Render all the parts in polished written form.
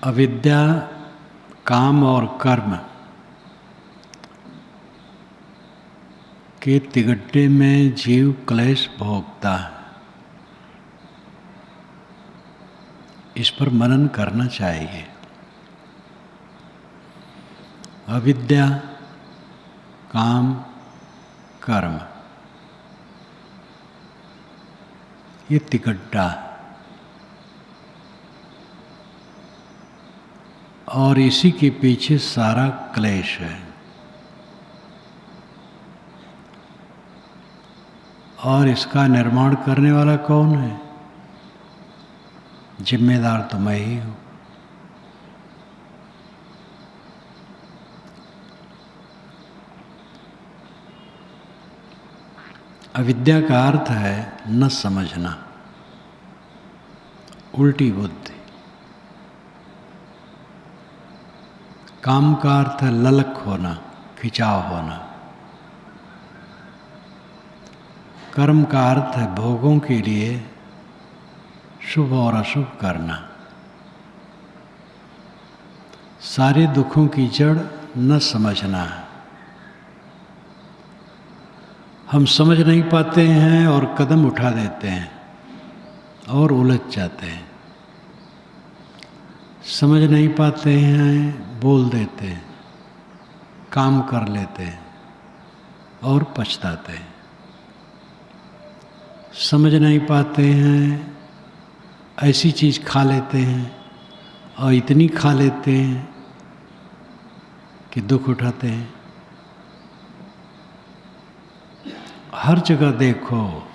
अविद्या, काम और कर्म के तिगड्डे में जीव क्लेश भोगता है। इस पर मनन करना चाहिए। अविद्या, काम, कर्म, ये तिगड्डा और इसी के पीछे सारा क्लेश है। और इसका निर्माण करने वाला कौन है? जिम्मेदार तो मैं ही हूं। अविद्या का अर्थ है न समझना, उल्टी बुद्धि। काम का अर्थ है ललक होना, खिंचाव होना। कर्म का अर्थ है भोगों के लिए शुभ और अशुभ करना। सारे दुखों की जड़ न समझना है। हम समझ नहीं पाते हैं और कदम उठा देते हैं और उलझ जाते हैं। समझ नहीं पाते हैं, बोल देते हैं, काम कर लेते हैं और पछताते हैं। समझ नहीं पाते हैं, ऐसी चीज़ खा लेते हैं और इतनी खा लेते हैं कि दुख उठाते हैं। हर जगह देखो,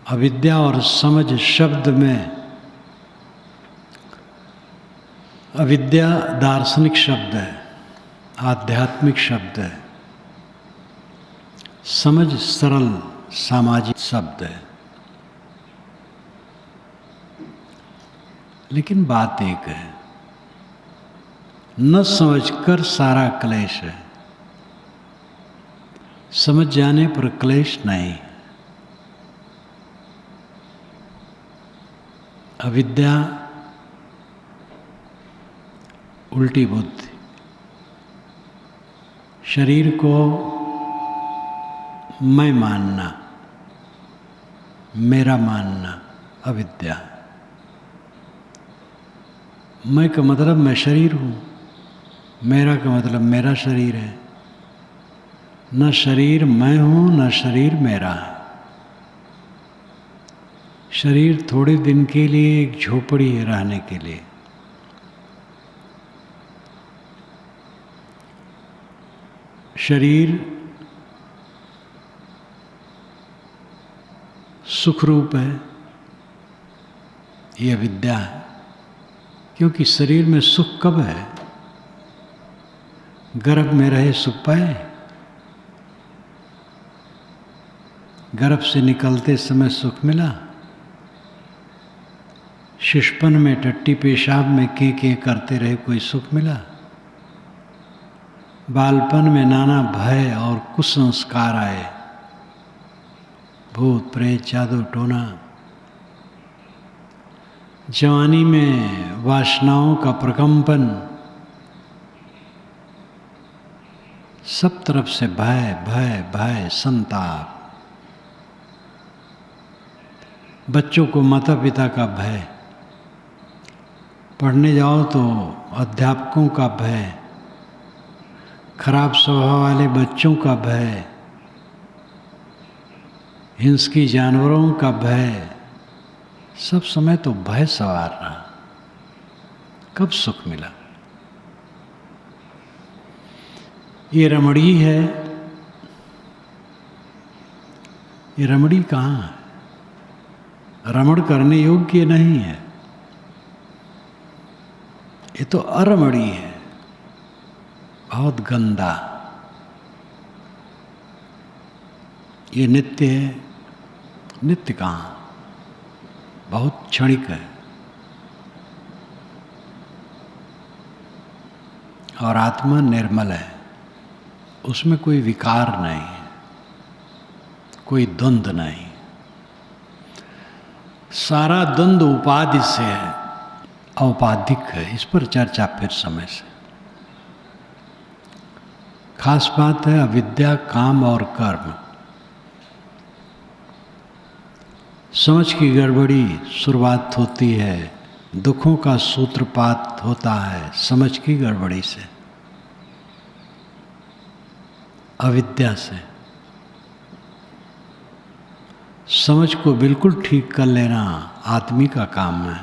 अविद्या और समझ शब्द में, अविद्या दार्शनिक शब्द है, आध्यात्मिक शब्द है। समझ सरल सामाजिक शब्द है। लेकिन बात एक है, न समझकर सारा क्लेश है, समझ जाने पर क्लेश नहीं। अविद्या, उल्टी बुद्धि, शरीर को मैं मानना, मेरा मानना अविद्या। मैं का मतलब मैं शरीर हूँ, मेरा का मतलब मेरा शरीर है। न शरीर मैं हूँ, न शरीर मेरा है। शरीर थोड़े दिन के लिए एक झोपड़ी है रहने के लिए। शरीर सुख रूप है, ये अविद्या है। क्योंकि शरीर में सुख कब है? गर्भ में रहे सुख पाए। गर्भ से निकलते समय सुख मिला। शिशुपन में टट्टी पेशाब में के करते रहे कोई सुख मिला। बालपन में नाना भय और कुसंस्कार आए, भूत प्रेत जादू टोना। जवानी में वासनाओं का प्रकंपन, सब तरफ से भय भय भय, संताप। बच्चों को माता पिता का भय, पढ़ने जाओ तो अध्यापकों का भय, खराब स्वभाव वाले बच्चों का भय, हिंसकी जानवरों का भय। सब समय तो भय सवार रहा। कब सुख मिला? ये रमणी है। ये रमणी कहाँ है? रमण करने योग्य नहीं है। ये तो अरमणी है, बहुत गंदा। ये नित्य है। नित्य कहाँ? बहुत क्षणिक है। और आत्मा निर्मल है, उसमें कोई विकार नहीं, कोई द्वंद्व नहीं। सारा द्वंद्व उपाधि से है औपाधिक है, इस पर चर्चा फिर समय से। खास बात है अविद्या, काम और कर्म। समझ की गड़बड़ी शुरुआत होती है, दुखों का सूत्रपात होता है समझ की गड़बड़ी से, अविद्या से। समझ को बिल्कुल ठीक कर लेना आदमी का काम है।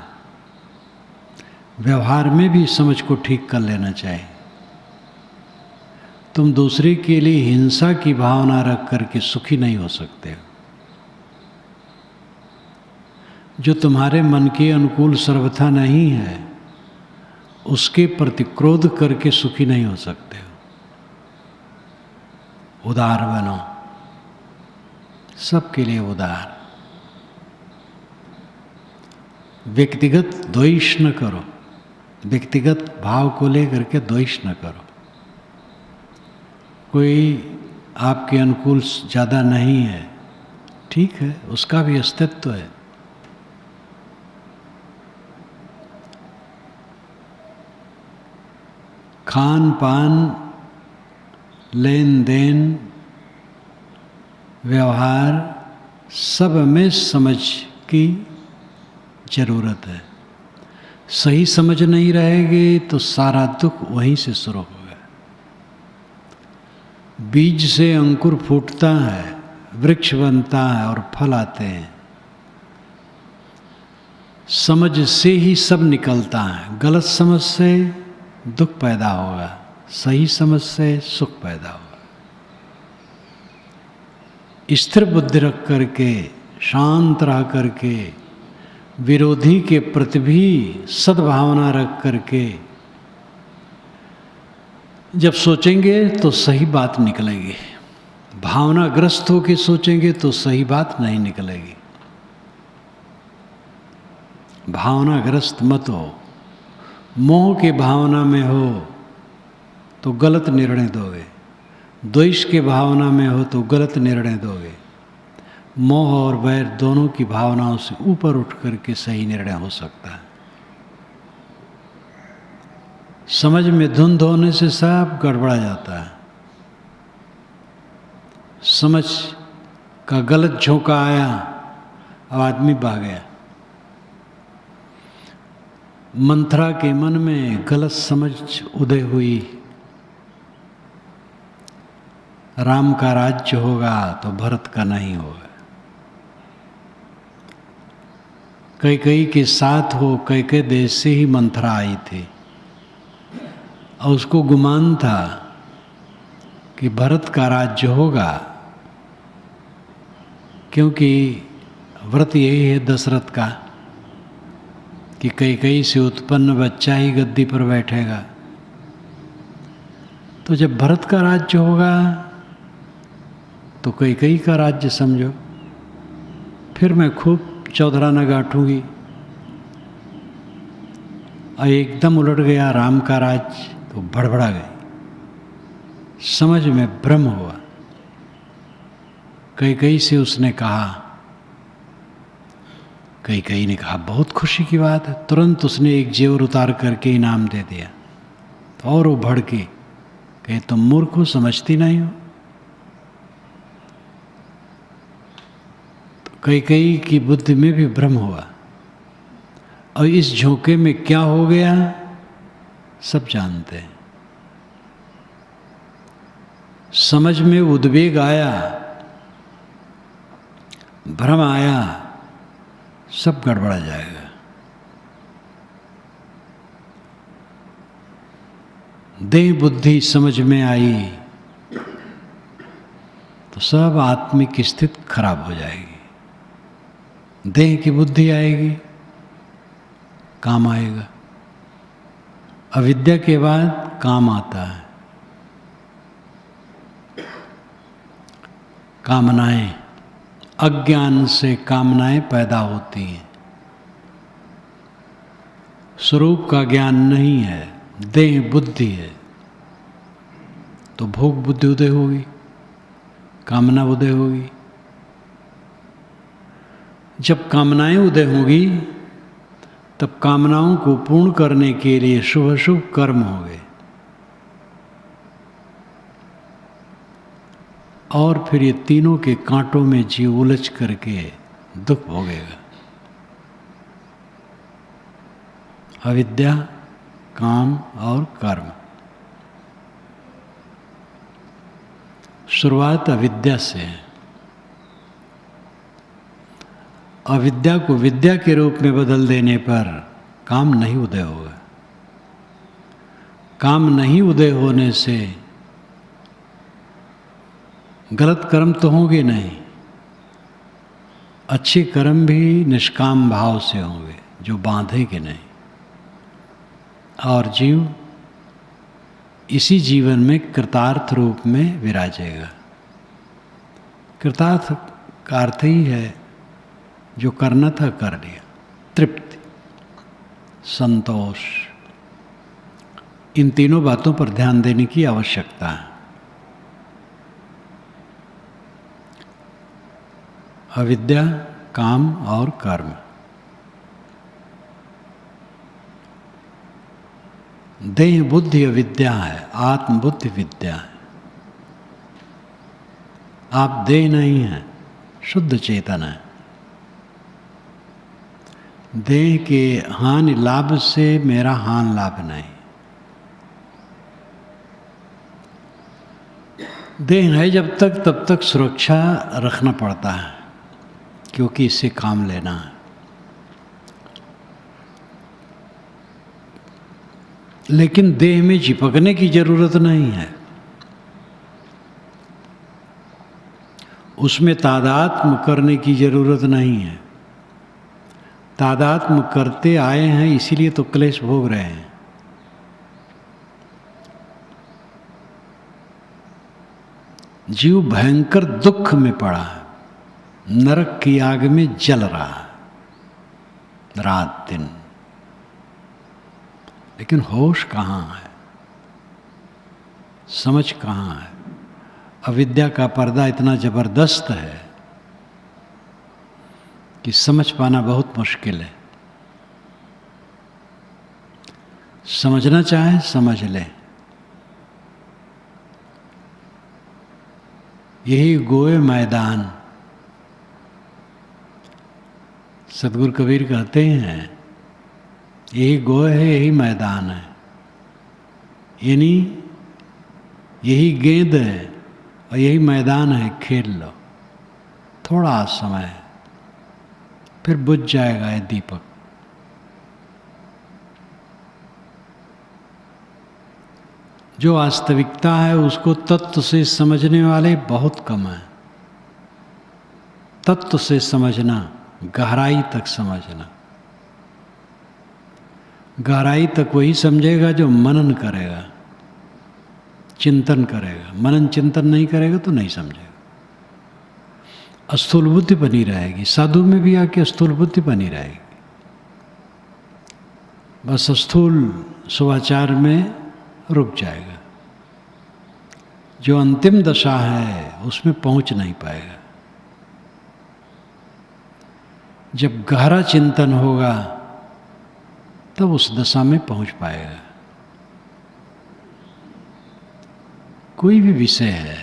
व्यवहार में भी समझ को ठीक कर लेना चाहिए। तुम दूसरे के लिए हिंसा की भावना रख करके सुखी नहीं हो सकते हो। जो तुम्हारे मन के अनुकूल सर्वथा नहीं है, उसके प्रति क्रोध करके सुखी नहीं हो सकते हो। उदार बनो, सबके लिए उदार। व्यक्तिगत द्वेष न करो, व्यक्तिगत भाव को लेकर के द्वेष न करो। कोई आपके अनुकूल ज़्यादा नहीं है, ठीक है, उसका भी अस्तित्व है। खान पान, लेन देन, व्यवहार, सब में समझ की जरूरत है। सही समझ नहीं रहेगी तो सारा दुख वहीं से शुरू होगा। बीज से अंकुर फूटता है, वृक्ष बनता है और फल आते हैं। समझ से ही सब निकलता है। गलत समझ से दुख पैदा होगा, सही समझ से सुख पैदा होगा। स्थिर बुद्धि रख करके, शांत रह करके, विरोधी के प्रति भी सद्भावना रख करके जब सोचेंगे तो सही बात निकलेगी। भावनाग्रस्त होकर सोचेंगे तो सही बात नहीं निकलेगी। भावनाग्रस्त मत हो। मोह के भावना में हो तो गलत निर्णय दोगे, द्वेष के भावना में हो तो गलत निर्णय दोगे। मोह और वैर दोनों की भावनाओं से ऊपर उठ करके सही निर्णय हो सकता है। समझ में धुंध होने से सब गड़बड़ा जाता है। समझ का गलत झोंका आया, अब आदमी बह गया। मंथरा के मन में गलत समझ उदय हुई, राम का राज्य होगा तो भरत का नहीं होगा। कैकेयी के साथ हो, कैकेयी देश से ही मंथरा आई थी और उसको गुमान था कि भरत का राज्य होगा, क्योंकि व्रत यही है दशरथ का कि कैकेयी से उत्पन्न बच्चा ही गद्दी पर बैठेगा। तो जब भरत का राज्य होगा तो कैकेयी का राज्य समझो, फिर मैं खूब चौधराना गांठूंगी। और एकदम उलट गया राम का राज्य तो भड़बड़ा गई, समझ में भ्रम हुआ। कैकेयी से उसने कहा, कैकेयी ने कहा बहुत खुशी की बात है। तुरंत उसने एक जेवर उतार करके इनाम दे दिया। तो और वो भड़की, कहे तुम मूर्ख हो, समझती नहीं हो। तो कैकेयी की बुद्धि में भी भ्रम हुआ और इस झोंके में क्या हो गया सब जानते हैं। समझ में उद्वेग आया, भ्रम आया, सब गड़बड़ा जाएगा। देह बुद्धि समझ में आई तो सब आत्मिक स्थिति खराब हो जाएगी। देह की बुद्धि आएगी, काम आएगा। अविद्या के बाद काम आता है। कामनाएं, अज्ञान से कामनाएं पैदा होती हैं। स्वरूप का ज्ञान नहीं है, देह बुद्धि है, तो भोग बुद्धि उदय होगी, कामना उदय होगी। जब कामनाएं उदय होगी तब कामनाओं को पूर्ण करने के लिए शुभ शुभ कर्म होंगे, और फिर ये तीनों के कांटों में जीव उलझ करके दुख भोगेगा। अविद्या, काम और कर्म। शुरुआत अविद्या से है। अविद्या को विद्या के रूप में बदल देने पर काम नहीं उदय होगा। काम नहीं उदय होने से गलत कर्म तो होंगे नहीं, अच्छे कर्म भी निष्काम भाव से होंगे जो बांधेंगे नहीं, और जीव इसी जीवन में कृतार्थ रूप में विराजेगा। कृतार्थ का अर्थ ही है जो करना था कर लिया, तृप्ति, संतोष। इन तीनों बातों पर ध्यान देने की आवश्यकता है। अविद्या, काम और कर्म। देह बुद्धि अविद्या है, आत्म बुद्धि विद्या है। आप देह नहीं हैं, शुद्ध चेतन है। देह के हानि लाभ से मेरा हानि लाभ नहीं। देह है जब तक तब तक सुरक्षा रखना पड़ता है, क्योंकि इससे काम लेना है। लेकिन देह में चिपकने की जरूरत नहीं है। उसमें तादात्म्य करने की जरूरत नहीं है। तादात्म्य करते आए हैं, इसीलिए तो क्लेश भोग रहे हैं। जीव भयंकर दुख में पड़ा है, नरक की आग में जल रहा है रात दिन, लेकिन होश कहाँ है, समझ कहाँ है। अविद्या का पर्दा इतना जबरदस्त है कि समझ पाना बहुत मुश्किल है। समझना चाहे समझ ले। यही गोए मैदान। सतगुरु कबीर कहते हैं यही गोए है, यही मैदान है, यानी यही गेंद है और यही मैदान है, खेल लो। थोड़ा समय फिर बुझ जाएगा ये दीपक। जो वास्तविकता है उसको तत्व से समझने वाले बहुत कम हैं। तत्व से समझना, गहराई तक समझना। गहराई तक वही समझेगा जो मनन करेगा, चिंतन करेगा। मनन चिंतन नहीं करेगा तो नहीं समझेगा। स्थूल बुद्धि बनी रहेगी। साधु में भी आके स्थूल बुद्धि बनी रहेगी। बस स्थूल सुवाचार में रुक जाएगा। जो अंतिम दशा है उसमें पहुंच नहीं पाएगा। जब गहरा चिंतन होगा तब उस दशा में पहुंच पाएगा। कोई भी विषय है,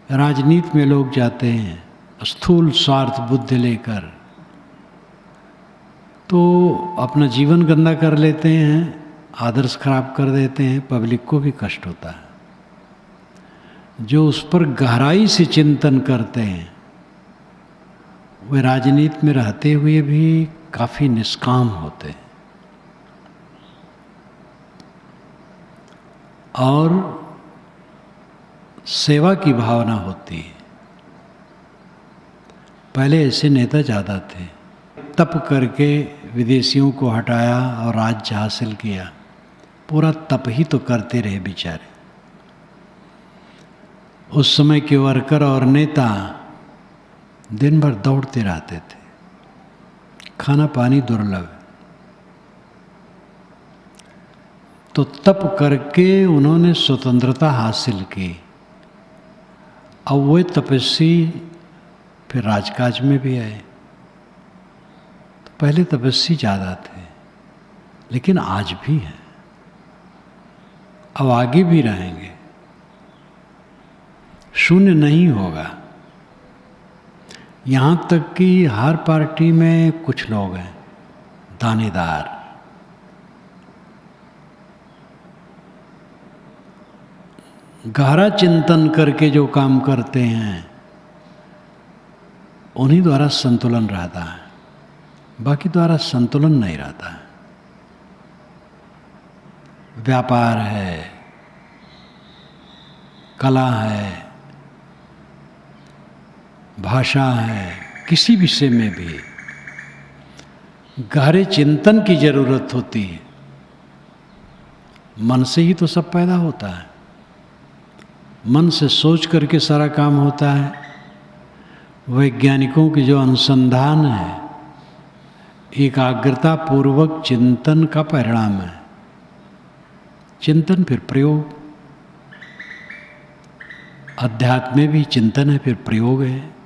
राजनीति में लोग जाते हैं स्थूल स्वार्थ बुद्धि लेकर, तो अपना जीवन गंदा कर लेते हैं, आदर्श खराब कर देते हैं, पब्लिक को भी कष्ट होता है। जो उस पर गहराई से चिंतन करते हैं वे राजनीति में रहते हुए भी काफी निष्काम होते हैं और सेवा की भावना होती है। पहले ऐसे नेता ज़्यादा थे, तप करके विदेशियों को हटाया और राज्य हासिल किया। पूरा तप ही तो करते रहे बेचारे। उस समय के वर्कर और नेता दिन भर दौड़ते रहते थे, खाना पानी दुर्लभ। तो तप करके उन्होंने स्वतंत्रता हासिल की। अब वे तपस्वी फिर राजकाज में भी आए। पहले तपस्वी ज़्यादा थे, लेकिन आज भी हैं, अब आगे भी रहेंगे, शून्य नहीं होगा। यहाँ तक कि हर पार्टी में कुछ लोग हैं दानेदार, गहरा चिंतन करके जो काम करते हैं उन्हीं द्वारा संतुलन रहता है, बाकी द्वारा संतुलन नहीं रहता है। व्यापार है, कला है, भाषा है, किसी विषय में भी गहरे चिंतन की जरूरत होती है। मन से ही तो सब पैदा होता है, मन से सोच करके सारा काम होता है। वैज्ञानिकों की जो अनुसंधान है एकाग्रता पूर्वक चिंतन का परिणाम है। चिंतन फिर प्रयोग, अध्यात्म में भी चिंतन है फिर प्रयोग है।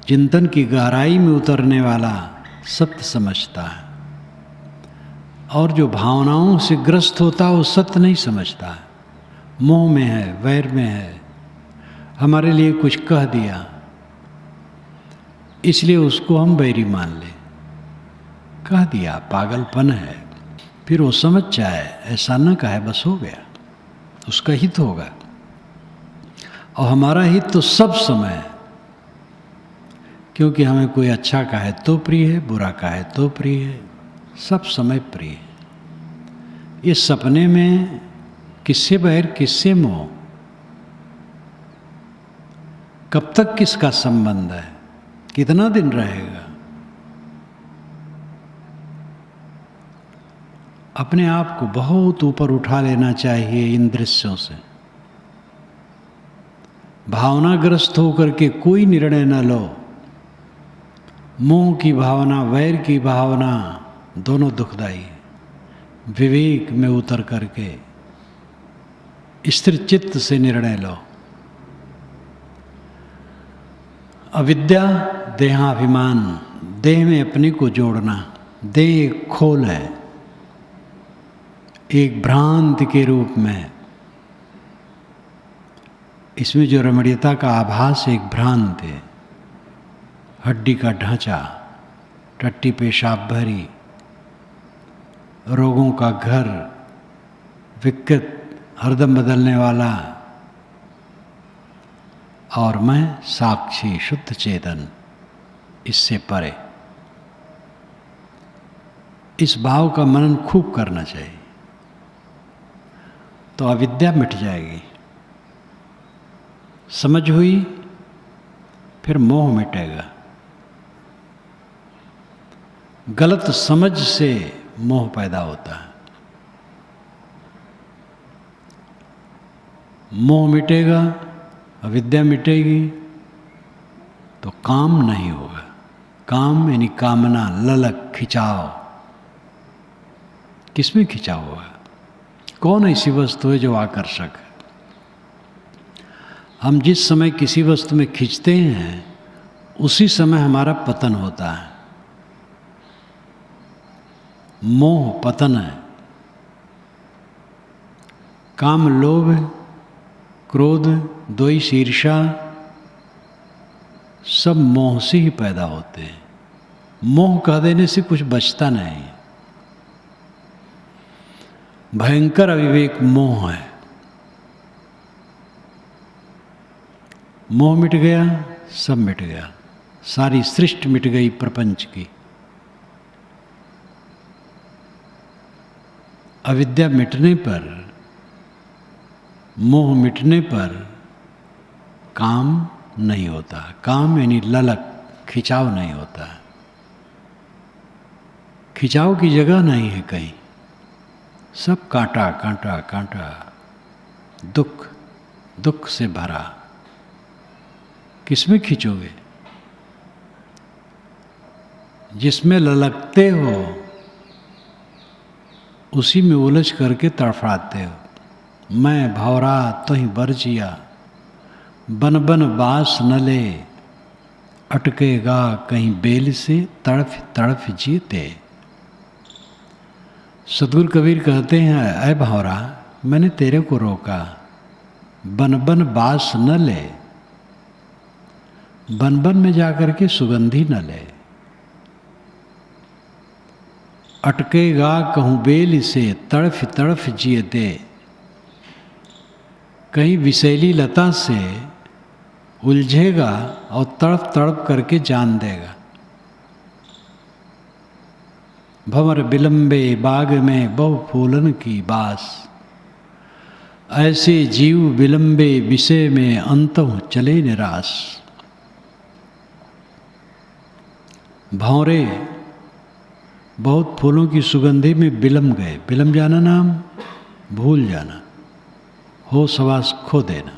चिंतन की गहराई में उतरने वाला सत्य समझता है, और जो भावनाओं से ग्रस्त होता है वो सत्य नहीं समझता है, मोह में है, वैर में है। हमारे लिए कुछ कह दिया इसलिए उसको हम बैरी मान लें, कह दिया, पागलपन है। फिर वो समझ जाए ऐसा न कहे, बस हो गया, उसका हित होगा। और हमारा हित तो सब समय है, क्योंकि हमें कोई अच्छा कहे तो प्रिय है, बुरा कहे तो प्रिय है, सब समय प्रिय है। ये सपने में किससे बैर किससे मोह, कब तक किसका संबंध है, कितना दिन रहेगा। अपने आप को बहुत ऊपर उठा लेना चाहिए इन दृश्यों से। भावनाग्रस्त होकर के कोई निर्णय न लो। मोह की भावना, वैर की भावना दोनों दुखदाई है। विवेक में उतर करके स्थिर चित्त से निर्णय लो। अविद्या देहाभिमान, देह में अपने को जोड़ना। देह एक खोल है, एक भ्रांति के रूप में। इसमें जो रमणीयता का आभास एक भ्रांति है। हड्डी का ढांचा, टट्टी पेशाब भरी, रोगों का घर, विकृत हरदम बदलने वाला, और मैं साक्षी शुद्ध चेतन, इससे परे। इस भाव का मनन खूब करना चाहिए, तो अविद्या मिट जाएगी। समझ हुई, फिर मोह मिटेगा। गलत समझ से मोह पैदा होता है। मोह मिटेगा, अविद्या मिटेगी, तो काम नहीं होगा। काम यानी कामना, ललक, खिंचाव। किसमें खिंचाव होगा? कौन ऐसी वस्तु है जो आकर्षक है? हम जिस समय किसी वस्तु में खींचते हैं उसी समय हमारा पतन होता है। मोह पतन है। काम, लोभ, क्रोध, द्वेष, ईर्ष्या सब मोह से ही पैदा होते हैं। मोह कह देने से कुछ बचता नहीं। भयंकर अविवेक मोह है। मोह मिट गया, सब मिट गया, सारी सृष्टि मिट गई प्रपंच की। अविद्या मिटने पर, मोह मिटने पर काम नहीं होता। काम यानी ललक, खिंचाव नहीं होता। खिंचाव की जगह नहीं है कहीं, सब कांटा कांटा कांटा, दुख दुख से भरा। किसमें खींचोगे? जिसमें ललकते हो उसी में उलझ करके तड़फड़ाते हो। मैं भौरा तो ही बरजिया, बन बन बास न ले, अटकेगा कहीं बेल से तड़फ तड़फ जीते। सतगुरु कबीर कहते हैं, अय भावरा मैंने तेरे को रोका, बन बन बास न ले, बन बन में जाकर के सुगंधी न ले। अटकेगा कहूँ बेल से तड़फ तड़फ जियते, कहीं विषैली लता से उलझेगा और तड़प तड़प करके जान देगा। भंवर विलंबे बाग में बहु फूलन की बास, ऐसे जीव विलंबे विषय में अंतः चले निराश। भंवरे बहुत फूलों की सुगंधी में विलम गए। विलम जाना नाम भूल जाना, होश हवास खो देना।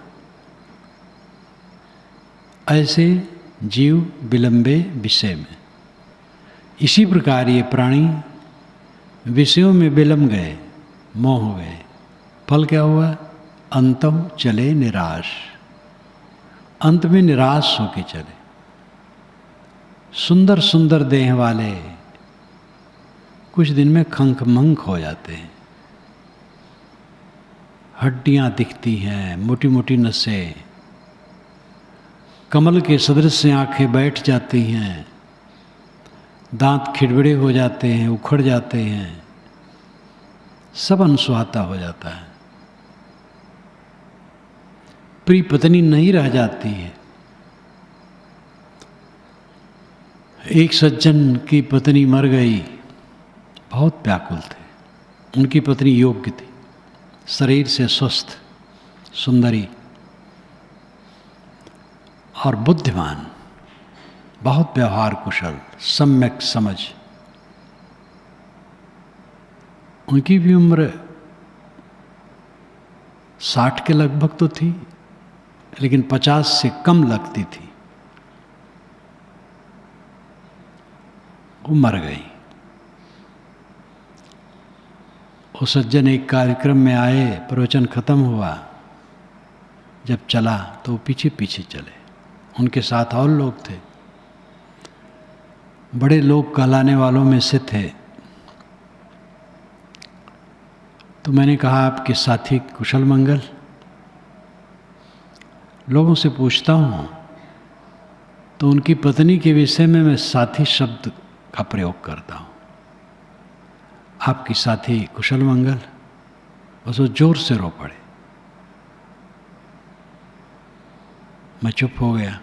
ऐसे जीव विलंबे विषय में। इसी प्रकार ये प्राणी विषयों में विलम गए, मोह हो गए। फल क्या हुआ? अंतम चले निराश, अंत में निराश होके चले। सुंदर सुंदर देह वाले कुछ दिन में खंख मंख हो जाते हैं। हड्डियां दिखती हैं, मोटी मोटी नसें, कमल के सदृश से आंखें बैठ जाती हैं, दांत खिड़बिड़े हो जाते हैं, उखड़ जाते हैं, सब अनसुहाता हो जाता है। प्रिय पत्नी नहीं रह जाती है। एक सज्जन की पत्नी मर गई, बहुत व्याकुल थे। उनकी पत्नी योग्य थी, शरीर से स्वस्थ, सुंदरी और बुद्धिमान, बहुत व्यवहार कुशल, सम्यक समझ। उनकी भी उम्र 60 के लगभग तो थी, लेकिन 50 से कम लगती थी। वो मर गई। वो सज्जन एक कार्यक्रम में आए, प्रवचन खत्म हुआ, जब चला तो वो पीछे पीछे चले। उनके साथ और लोग थे, बड़े लोग कहलाने वालों में से थे। तो मैंने कहा, आपके साथी कुशल मंगल? लोगों से पूछता हूँ तो उनकी पत्नी के विषय में मैं साथी शब्द का प्रयोग करता हूँ। आपकी साथी कुशल मंगल? बस वो जोर से रो पड़े। मैं चुप हो गया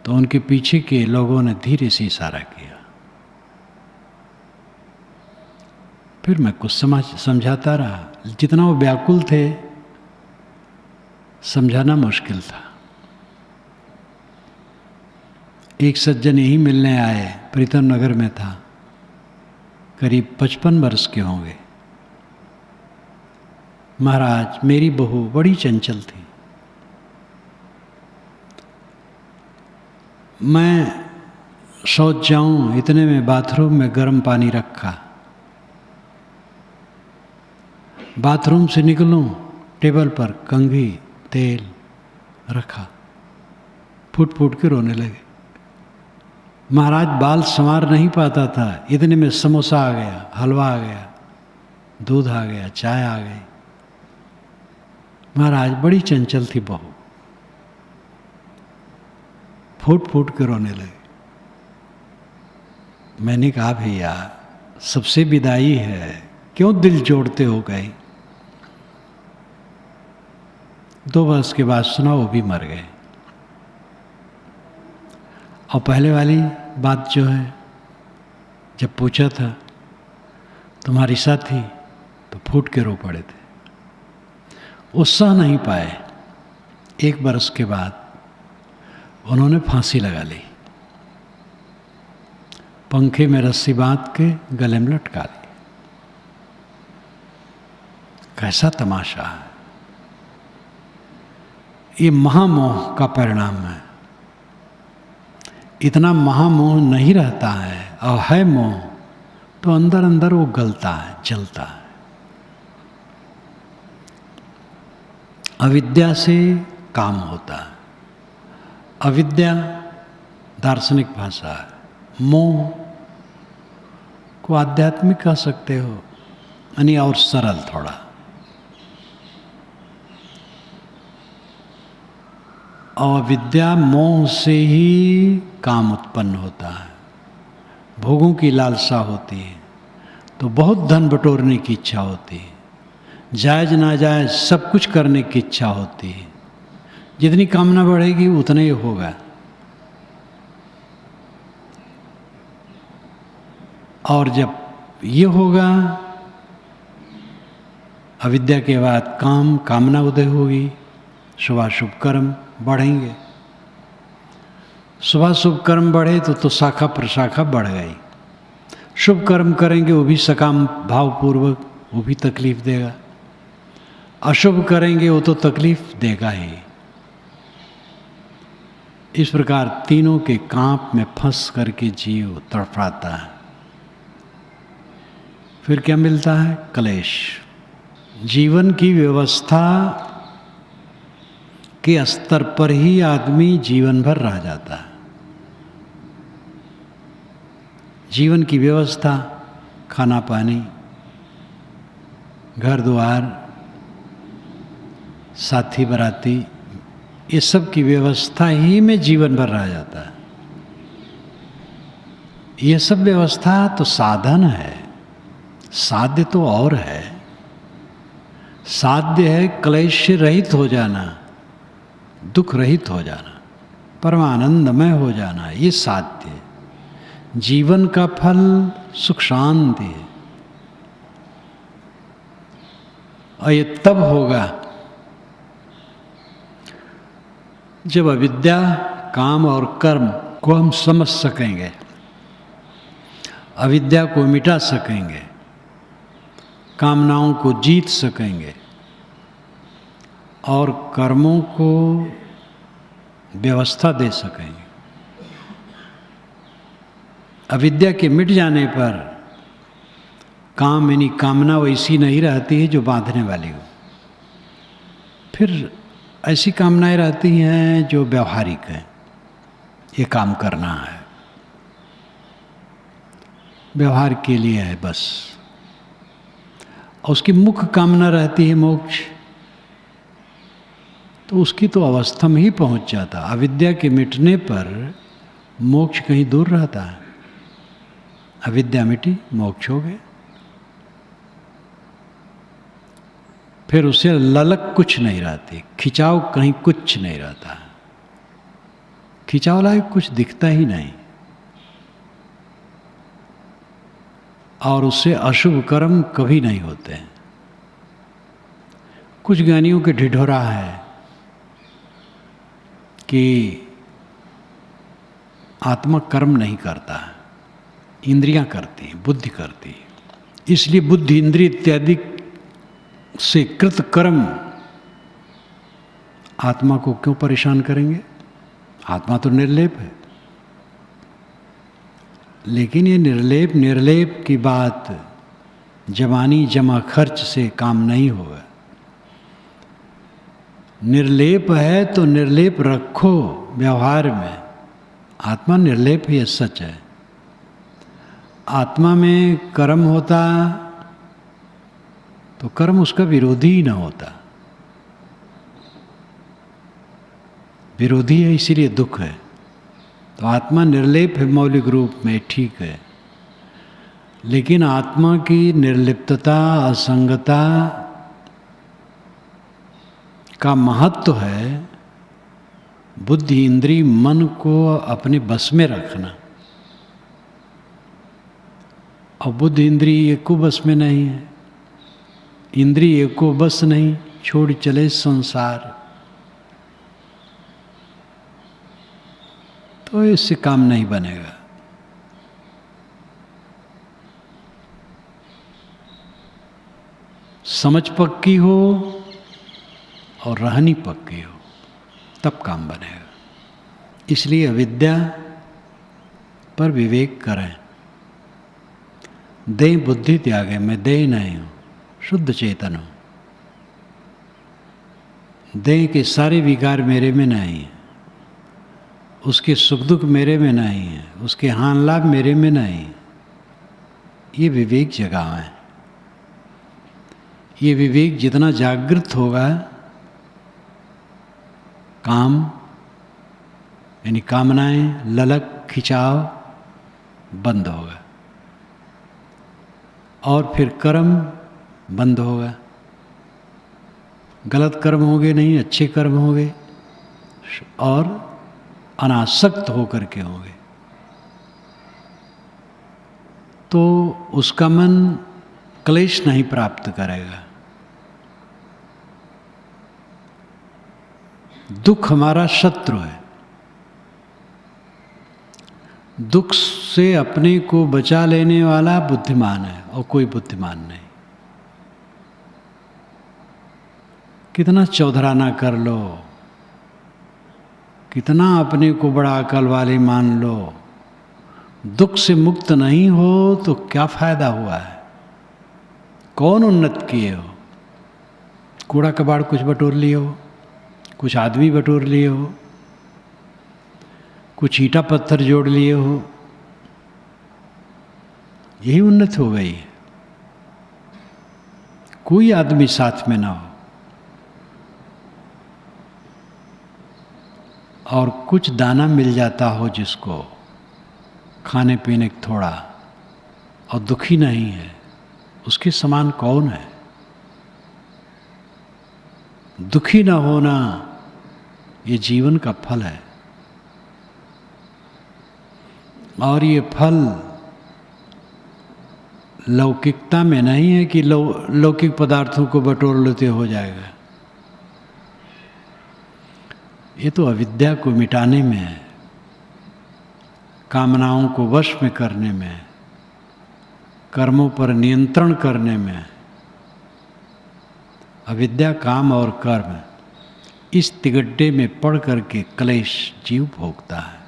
तो उनके पीछे के लोगों ने धीरे से इशारा किया। फिर मैं कुछ समझाता रहा। जितना वो व्याकुल थे, समझाना मुश्किल था। एक सज्जन यही मिलने आए, प्रीतम नगर में था, करीब 55 वर्ष के होंगे। महाराज, मेरी बहू बड़ी चंचल थी। मैं शौच जाऊं इतने में बाथरूम में गर्म पानी रखा। बाथरूम से निकलूं, टेबल पर कंघी तेल रखा। फूट फूट के रोने लगे। महाराज, बाल संवार नहीं पाता था, इतने में समोसा आ गया, हलवा आ गया, दूध आ गया, चाय आ गई। महाराज, बड़ी चंचल थी बहू। फूट फूट के रोने लगे। मैंने कहा, भैया सबसे विदाई है, क्यों दिल जोड़ते हो गए? 2 वर्ष के बाद सुना वो भी मर गए। और पहले वाली बात जो है, जब पूछा था तुम्हारी साथी, तो फूट के रो पड़े थे। वो सह नहीं पाए। 1 बरस के बाद उन्होंने फांसी लगा ली। पंखे में रस्सी बांध के गले में लटका ली। कैसा तमाशा है! ये महामोह का परिणाम है। इतना महामोह नहीं रहता है, और है मोह तो अंदर अंदर वो गलता है, जलता है। अविद्या से काम होता है। अविद्या दार्शनिक भाषा है। मोह को आध्यात्मिक कह सकते हो, यानी और सरल थोड़ा। और विद्या मोह से ही काम उत्पन्न होता है। भोगों की लालसा होती है तो बहुत धन बटोरने की इच्छा होती है, जायज नाजायज सब कुछ करने की इच्छा होती है। जितनी कामना बढ़ेगी उतना ही होगा। और जब ये होगा, अविद्या के बाद कामना उदय होगी, शुभाशुभ कर्म बढ़ेंगे। शुभाशुभ कर्म बढ़े तो शाखा प्रशाखा बढ़ गई। शुभ कर्म करेंगे वो भी सकाम भावपूर्वक, वो भी तकलीफ देगा। अशुभ करेंगे वो तो तकलीफ देगा ही। इस प्रकार तीनों के कांप में फंस करके जीव तड़फड़ाता है। फिर क्या मिलता है? क्लेश। जीवन की व्यवस्था के स्तर पर ही आदमी जीवन भर रह जाता है। जीवन की व्यवस्था, खाना पानी, घर द्वार, साथी बराती, ये सब की व्यवस्था ही में जीवन भर रह जाता है। ये सब व्यवस्था तो साधन है, साध्य तो और है। साध्य है क्लेश रहित हो जाना, दुख रहित हो जाना, परमानंदमय हो जाना, ये साध्य है। जीवन का फल सुख शांति है। और ये तब होगा जब अविद्या, काम और कर्म को हम समझ सकेंगे, अविद्या को मिटा सकेंगे, कामनाओं को जीत सकेंगे और कर्मों को व्यवस्था दे सकेंगे। अविद्या के मिट जाने पर काम यानी कामना वैसी नहीं रहती है जो बांधने वाली हो। फिर ऐसी कामनाएं रहती हैं जो व्यवहारिक हैं, ये काम करना है, व्यवहार के लिए है बस। और उसकी मुख्य कामना रहती है मोक्ष, तो उसकी तो अवस्था में ही पहुंच जाता। अविद्या के मिटने पर मोक्ष कहीं दूर रहता है। अविद्या मिटी, मोक्ष हो गए। फिर उसे ललक कुछ नहीं रहती, खिंचाव कहीं कुछ नहीं रहता, खिंचाव लायक कुछ दिखता ही नहीं। और उससे अशुभ कर्म कभी नहीं होते। कुछ ज्ञानियों के ढिढोरा है कि आत्मा कर्म नहीं करता, इंद्रियां करती हैं, बुद्धि करती है। इसलिए बुद्धि इंद्रिय इत्यादि से कृत कर्म आत्मा को क्यों परेशान करेंगे? आत्मा तो निर्लेप है। लेकिन ये निर्लेप की बात जवानी जमा खर्च से काम नहीं होगा। निर्लेप है तो निर्लेप रखो व्यवहार में। आत्मा निर्लेप ही सच है। आत्मा में कर्म होता तो कर्म उसका विरोधी ही ना होता। विरोधी है इसीलिए दुख है। तो आत्मा निर्लेप है मौलिक रूप में, ठीक है। लेकिन आत्मा की निर्लिप्तता, असंगता का महत्व है बुद्धि इंद्री मन को अपने बस में रखना। और बुद्धि इंद्री एको बस में नहीं है, इंद्री एको बस नहीं, छोड़ चले संसार। तो इससे काम नहीं बनेगा। समझ पक्की हो और रहनी पक्की हो, तब काम बनेगा। इसलिए अविद्या पर विवेक करें। देह बुद्धि त्यागे, मैं देह नहीं हूं, शुद्ध चेतन हूं। देह के सारे विकार मेरे में नहीं है। उसके सुख दुख मेरे में नहीं है, उसके हानि लाभ मेरे में नहीं। ये विवेक जगा है। ये विवेक जितना जागृत होगा, काम यानी कामनाएं, ललक, खिंचाव बंद होगा और फिर कर्म बंद होगा। गलत कर्म होंगे नहीं, अच्छे कर्म होंगे और अनासक्त होकर के होंगे। तो उसका मन क्लेश नहीं प्राप्त करेगा। दुख हमारा शत्रु है। दुख से अपने को बचा लेने वाला बुद्धिमान है और कोई बुद्धिमान नहीं। कितना चौधराना कर लो, कितना अपने को बड़ा अकल वाले मान लो, दुख से मुक्त नहीं हो तो क्या फायदा हुआ है? कौन उन्नत किए हो? कूड़ा कबाड़ कुछ बटोर लिए हो, कुछ आदमी बटोर लिए हो, कुछ ईंटा पत्थर जोड़ लिए हो, यही उन्नत हो गई है। कोई आदमी साथ में ना हो और कुछ दाना मिल जाता हो जिसको खाने पीने थोड़ा और दुखी नहीं है, उसके समान कौन है? दुखी ना होना ये जीवन का फल है। और ये फल लौकिकता में नहीं है कि लौकिक पदार्थों को बटोर लेते हो जाएगा। ये तो अविद्या को मिटाने में है, कामनाओं को वश में करने में, कर्मों पर नियंत्रण करने में। अविद्या, काम और कर्म, इस तिगड्डे में पड़ करके क्लेश जीव भोगता है।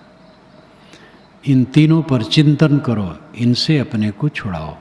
इन तीनों पर चिंतन करो, इनसे अपने को छुड़ाओ।